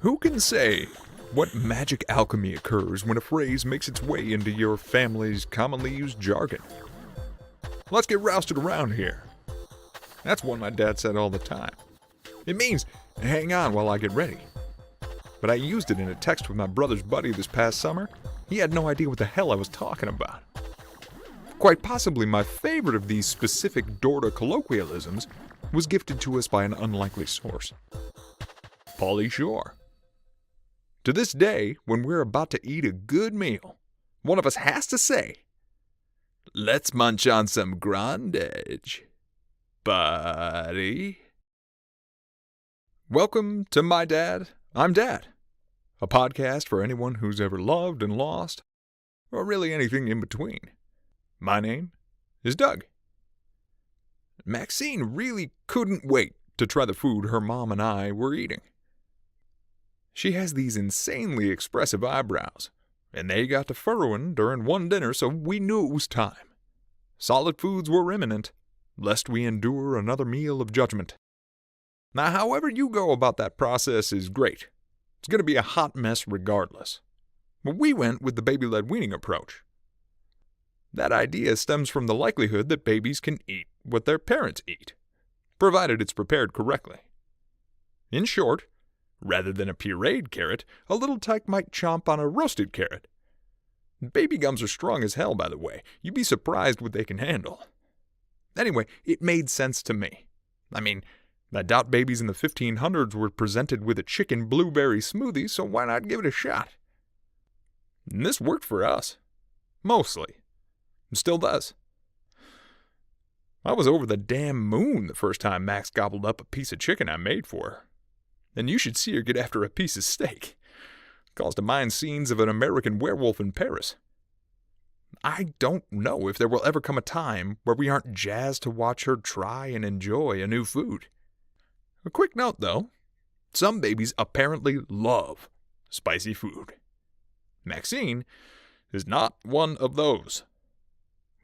Who can say what magic alchemy occurs when a phrase makes its way into your family's commonly used jargon? Let's get rousted around here. That's one my dad said all the time. It means, hang on while I get ready. But I used it in a text with my brother's buddy this past summer. He had no idea what the hell I was talking about. Quite possibly my favorite of these specific Dorda colloquialisms was gifted to us by an unlikely source. Pauly Jour. To this day, when we're about to eat a good meal, one of us has to say, "Let's munch on some grandage, buddy." Welcome to My Dad, I'm Dad, a podcast for anyone who's ever loved and lost, or really anything in between. My name is Doug. Maxine really couldn't wait to try the food her mom and I were eating. She has these insanely expressive eyebrows, and they got to furrowing during one dinner, so we knew it was time. Solid foods were imminent, lest we endure another meal of judgment. Now, however you go about that process is great. It's going to be a hot mess regardless. But we went with the baby-led weaning approach. That idea stems from the likelihood that babies can eat what their parents eat, provided it's prepared correctly. In short, rather than a pureed carrot, a little tyke might chomp on a roasted carrot. Baby gums are strong as hell, by the way. You'd be surprised what they can handle. Anyway, it made sense to me. I mean, I doubt babies in the 1500s were presented with a chicken blueberry smoothie, so why not give it a shot? And this worked for us. Mostly. And still does. I was over the damn moon the first time Max gobbled up a piece of chicken I made for her. And you should see her get after a piece of steak. Calls to mind scenes of an American werewolf in Paris. I don't know if there will ever come a time where we aren't jazzed to watch her try and enjoy a new food. A quick note, though. Some babies apparently love spicy food. Maxine is not one of those.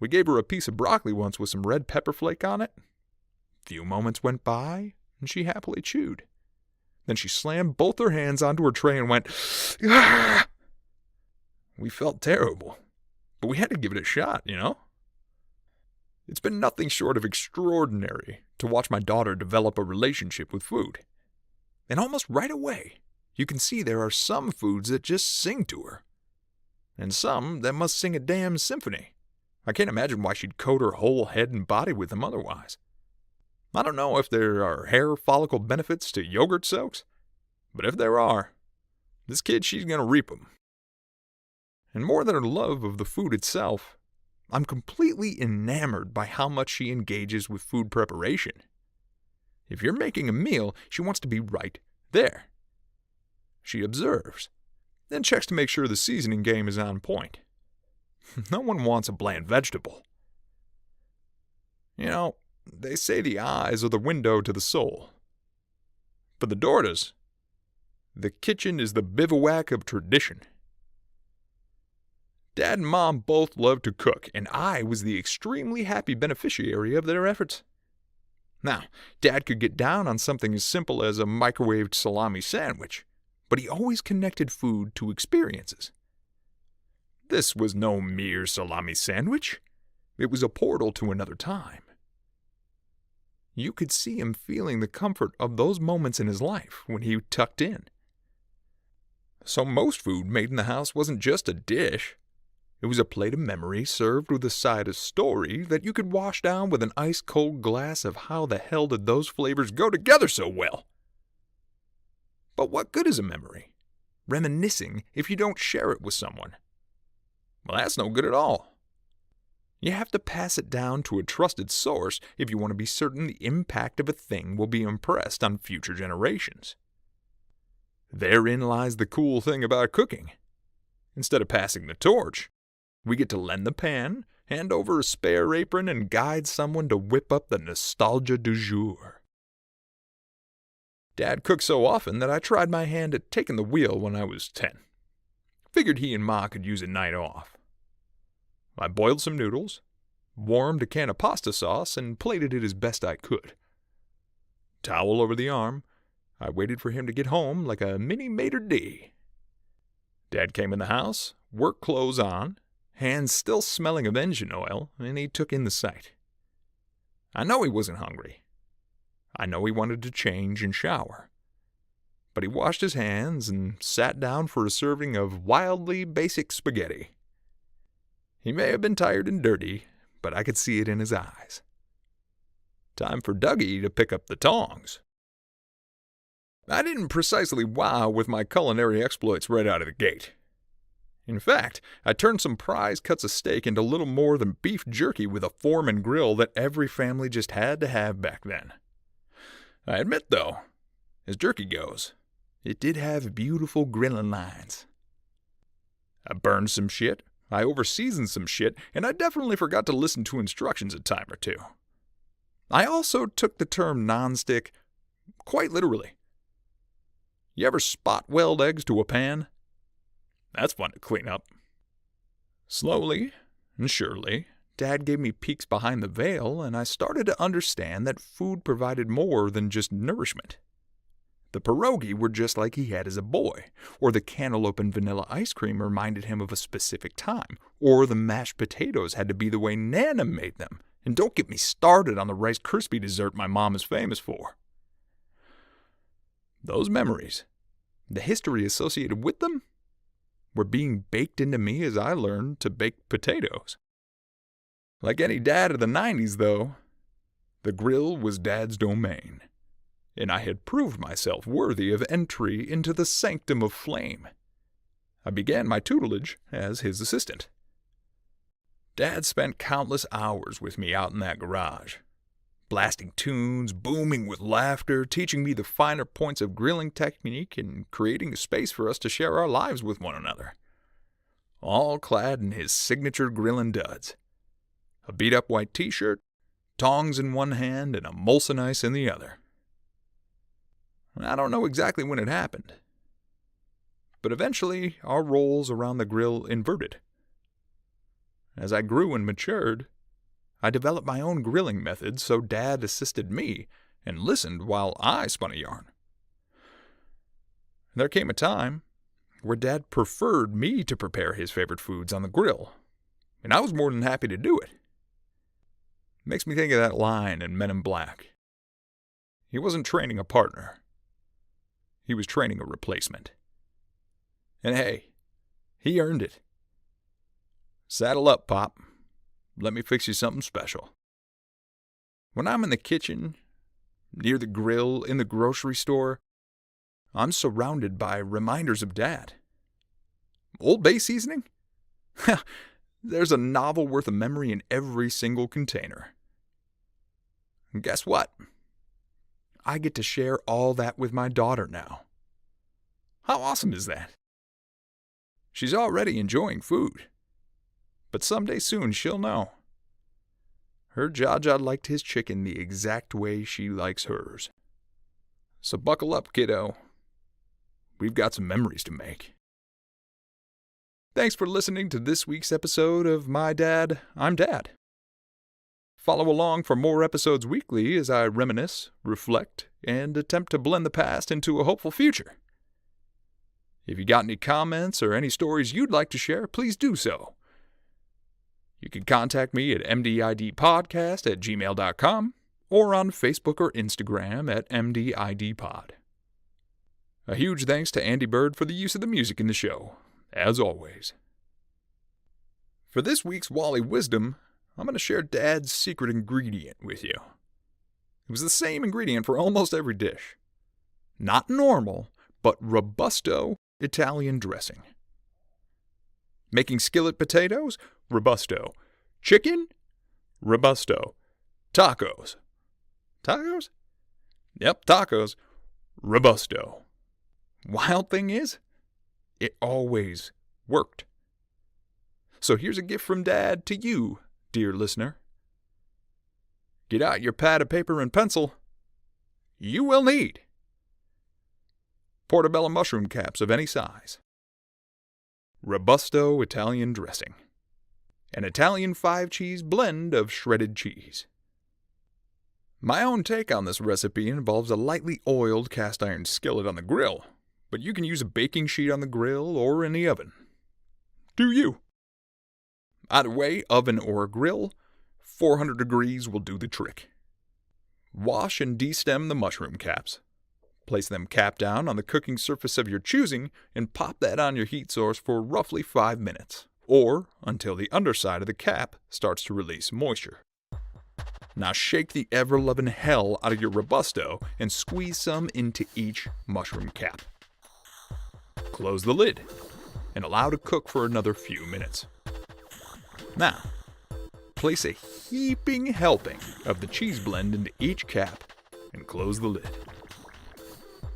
We gave her a piece of broccoli once with some red pepper flake on it. Few moments went by, and she happily chewed. Then she slammed both her hands onto her tray and went, "Ah!" We felt terrible, but we had to give it a shot, you know? It's been nothing short of extraordinary to watch my daughter develop a relationship with food. And almost right away, you can see there are some foods that just sing to her. And some that must sing a damn symphony. I can't imagine why she'd coat her whole head and body with them otherwise. I don't know if there are hair follicle benefits to yogurt soaks, but if there are, this kid, she's going to reap them. And more than her love of the food itself, I'm completely enamored by how much she engages with food preparation. If you're making a meal, she wants to be right there. She observes, then checks to make sure the seasoning game is on point. No one wants a bland vegetable. You know, they say the eyes are the window to the soul. For the Dordas, the kitchen is the bivouac of tradition. Dad and Mom both loved to cook, and I was the extremely happy beneficiary of their efforts. Now, Dad could get down on something as simple as a microwaved salami sandwich, but he always connected food to experiences. This was no mere salami sandwich. It was a portal to another time. You could see him feeling the comfort of those moments in his life when he tucked in. So most food made in the house wasn't just a dish. It was a plate of memory served with a side of story that you could wash down with an ice-cold glass of how the hell did those flavors go together so well? But what good is a memory? Reminiscing if you don't share it with someone. Well, that's no good at all. You have to pass it down to a trusted source if you want to be certain the impact of a thing will be impressed on future generations. Therein lies the cool thing about cooking. Instead of passing the torch, we get to lend the pan, hand over a spare apron, and guide someone to whip up the nostalgia du jour. Dad cooked so often that I tried my hand at taking the wheel when I was 10. Figured he and Ma could use a night off. I boiled some noodles, warmed a can of pasta sauce, and plated it as best I could. Towel over the arm, I waited for him to get home like a mini maitre d'. Dad came in the house, work clothes on, hands still smelling of engine oil, and he took in the sight. I know he wasn't hungry. I know he wanted to change and shower. But he washed his hands and sat down for a serving of wildly basic spaghetti. He may have been tired and dirty, but I could see it in his eyes. Time for Dougie to pick up the tongs. I didn't precisely wow with my culinary exploits right out of the gate. In fact, I turned some prize cuts of steak into little more than beef jerky with a form and grill that every family just had to have back then. I admit, though, as jerky goes, it did have beautiful grilling lines. I burned some shit, I overseasoned some shit, and I definitely forgot to listen to instructions a time or two. I also took the term nonstick quite literally. You ever spot weld eggs to a pan? That's fun to clean up. Slowly and surely, Dad gave me peeks behind the veil, and I started to understand that food provided more than just nourishment. The pierogi were just like he had as a boy, or the cantaloupe and vanilla ice cream reminded him of a specific time, or the mashed potatoes had to be the way Nana made them, and don't get me started on the Rice Krispie dessert my mom is famous for. Those memories, the history associated with them, were being baked into me as I learned to bake potatoes. Like any dad of the 90s, though, the grill was Dad's domain, and I had proved myself worthy of entry into the sanctum of flame. I began my tutelage as his assistant. Dad spent countless hours with me out in that garage, blasting tunes, booming with laughter, teaching me the finer points of grilling technique and creating a space for us to share our lives with one another. All clad in his signature grilling duds. A beat-up white t-shirt, tongs in one hand, and a Molson Ice in the other. I don't know exactly when it happened, but eventually our roles around the grill inverted. As I grew and matured, I developed my own grilling methods, so Dad assisted me and listened while I spun a yarn. There came a time where Dad preferred me to prepare his favorite foods on the grill, and I was more than happy to do it. Makes me think of that line in Men in Black. He wasn't training a partner. He was training a replacement. And hey, he earned it. Saddle up, Pop. Let me fix you something special. When I'm in the kitchen, near the grill, in the grocery store, I'm surrounded by reminders of Dad. Old Bay seasoning? There's a novel worth of memory in every single container. And guess what? I get to share all that with my daughter now. How awesome is that? She's already enjoying food. But someday soon she'll know. Her Jaja liked his chicken the exact way she likes hers. So buckle up, kiddo. We've got some memories to make. Thanks for listening to this week's episode of My Dad, I'm Dad. Follow along for more episodes weekly as I reminisce, reflect, and attempt to blend the past into a hopeful future. If you got any comments or any stories you'd like to share, please do so. You can contact me at mdidpodcast@gmail.com or on Facebook or Instagram at mdidpod. A huge thanks to Andy Bird for the use of the music in the show, as always. For this week's Wally Wisdom, I'm going to share Dad's secret ingredient with you. It was the same ingredient for almost every dish. Not normal, but Robusto Italian dressing. Making skillet potatoes? Robusto. Chicken? Robusto. Tacos? Tacos? Yep, tacos. Robusto. Wild thing is, it always worked. So here's a gift from Dad to you, dear listener. Get out your pad of paper and pencil. You will need portobello mushroom caps of any size, Robusto Italian dressing, an Italian 5-cheese blend of shredded cheese, My own take on this recipe involves a lightly oiled cast iron skillet on the grill, but you can use a baking sheet on the grill or in the oven. Do you? Either way, oven or grill, 400 degrees will do the trick. Wash and destem the mushroom caps. Place them cap down on the cooking surface of your choosing and pop that on your heat source for roughly 5 minutes, or until the underside of the cap starts to release moisture. Now shake the ever-loving hell out of your Robusto and squeeze some into each mushroom cap. Close the lid and allow to cook for another few minutes. Now, place a heaping helping of the cheese blend into each cap and close the lid.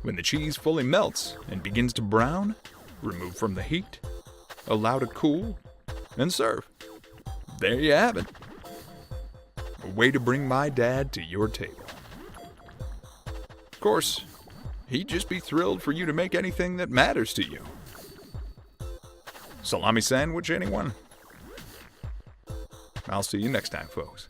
When the cheese fully melts and begins to brown, remove from the heat, allow to cool, and serve. There you have it. A way to bring my dad to your table. Of course, he'd just be thrilled for you to make anything that matters to you. Salami sandwich, anyone? I'll see you next time, folks.